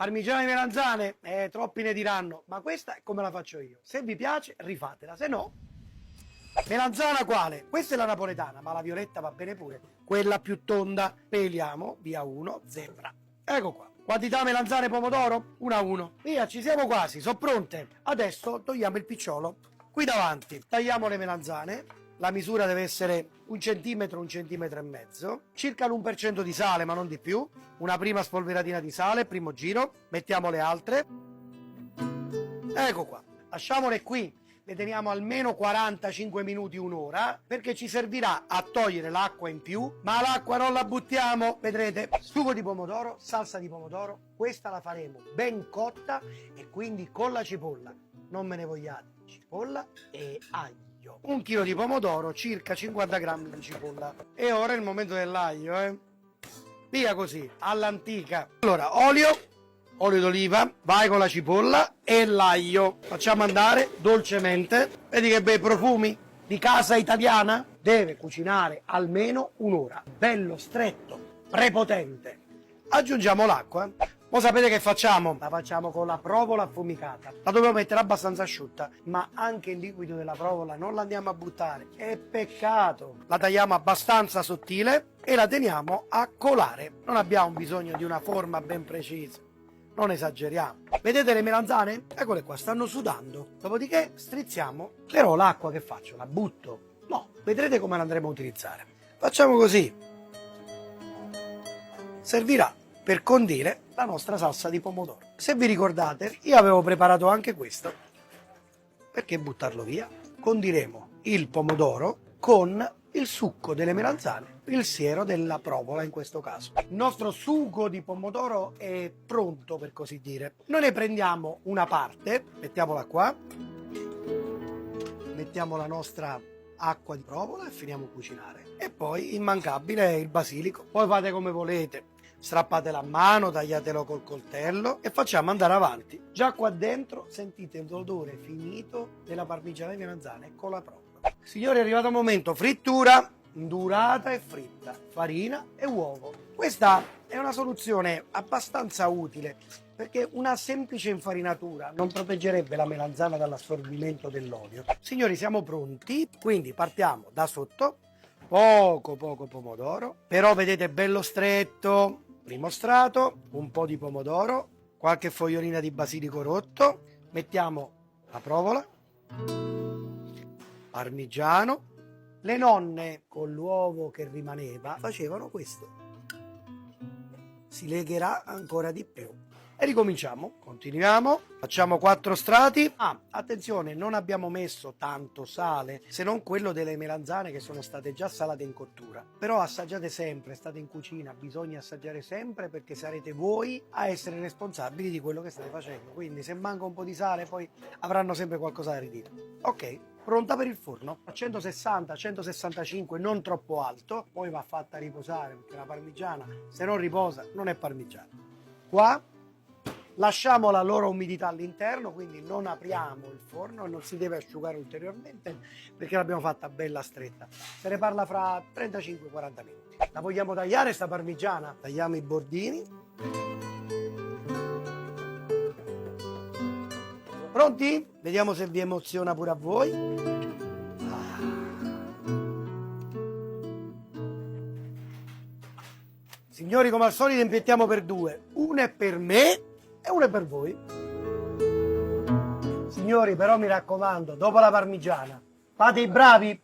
Parmigiana di melanzane, troppi ne diranno, ma questa è come la faccio io. Se vi piace, rifatela, se no... Melanzana quale? Questa è la napoletana, ma la violetta va bene pure. Quella più tonda, peliamo, via 1, zebra. Ecco qua. Quantità melanzane e pomodoro? 1 a 1. Via, ci siamo quasi, sono pronte. Adesso togliamo il picciolo. Qui davanti tagliamo le melanzane. La misura deve essere 1 centimetro, 1 centimetro e mezzo. Circa l'1% di sale, ma non di più. Una prima spolveratina di sale, primo giro. Mettiamo le altre. Ecco qua. Lasciamole qui. Le teniamo almeno 45 minuti, un'ora, perché ci servirà a togliere l'acqua in più, ma l'acqua non la buttiamo, vedrete. Sugo di pomodoro, salsa di pomodoro, questa la faremo ben cotta e quindi con la cipolla. Non me ne vogliate, cipolla e aglio. 1 chilo di pomodoro, circa 50 grammi di cipolla. E ora è il momento dell'aglio, Via così, all'antica. Allora, olio d'oliva, vai con la cipolla e l'aglio. Facciamo andare dolcemente. Vedi che bei profumi di casa italiana? Deve cucinare almeno un'ora. Bello stretto, prepotente. Aggiungiamo l'acqua. Ora sapete che facciamo? La facciamo con la provola affumicata. La dobbiamo mettere abbastanza asciutta, ma anche il liquido della provola non la andiamo a buttare. È peccato. La tagliamo abbastanza sottile e la teniamo a colare. Non abbiamo bisogno di una forma ben precisa. Non esageriamo. Vedete le melanzane? Eccole qua, stanno sudando. Dopodiché strizziamo. Però l'acqua che faccio? La butto? No, vedrete come la andremo a utilizzare. Facciamo così. Servirà per condire la nostra salsa di pomodoro. Se vi ricordate, io avevo preparato anche questo. Perché buttarlo via? Condiremo il pomodoro con il succo delle melanzane, il siero della provola in questo caso. Il nostro sugo di pomodoro è pronto, per così dire. Noi ne prendiamo una parte, mettiamola qua, mettiamo la nostra acqua di provola e finiamo a cucinare. E poi immancabile è il basilico. Poi fate come volete, strappatelo a mano, tagliatelo col coltello e facciamo andare avanti. Già qua dentro sentite l'odore finito della parmigiana di melanzane con la provola. Signori, è arrivato il momento, frittura, durata e fritta, farina e uovo. Questa è una soluzione abbastanza utile perché una semplice infarinatura non proteggerebbe la melanzana dall'assorbimento dell'olio. Signori, siamo pronti, quindi partiamo da sotto, poco pomodoro, però vedete bello stretto, primo strato, un po' di pomodoro, qualche fogliolina di basilico rotto, mettiamo la provola, parmigiano. Le nonne con l'uovo che rimaneva facevano questo. Si legherà ancora di più. E ricominciamo, continuiamo, facciamo 4 strati. Attenzione, non abbiamo messo tanto sale, se non quello delle melanzane che sono state già salate in cottura. Però assaggiate sempre, state in cucina, bisogna assaggiare sempre perché sarete voi a essere responsabili di quello che state facendo. Quindi se manca un po' di sale poi avranno sempre qualcosa da ridire. Ok, pronta per il forno. A 160-165, non troppo alto, poi va fatta riposare perché la parmigiana se non riposa non è parmigiana. Qua lasciamo la loro umidità all'interno, quindi non apriamo il forno e non si deve asciugare ulteriormente perché l'abbiamo fatta bella stretta. Se ne parla fra 35-40 minuti. La vogliamo tagliare sta parmigiana? Tagliamo i bordini. Pronti? Vediamo se vi emoziona pure a voi. Signori, come al solito impiettiamo per 2. Una è per me e una è per voi. Signori, però mi raccomando, dopo la parmigiana, fate i bravi,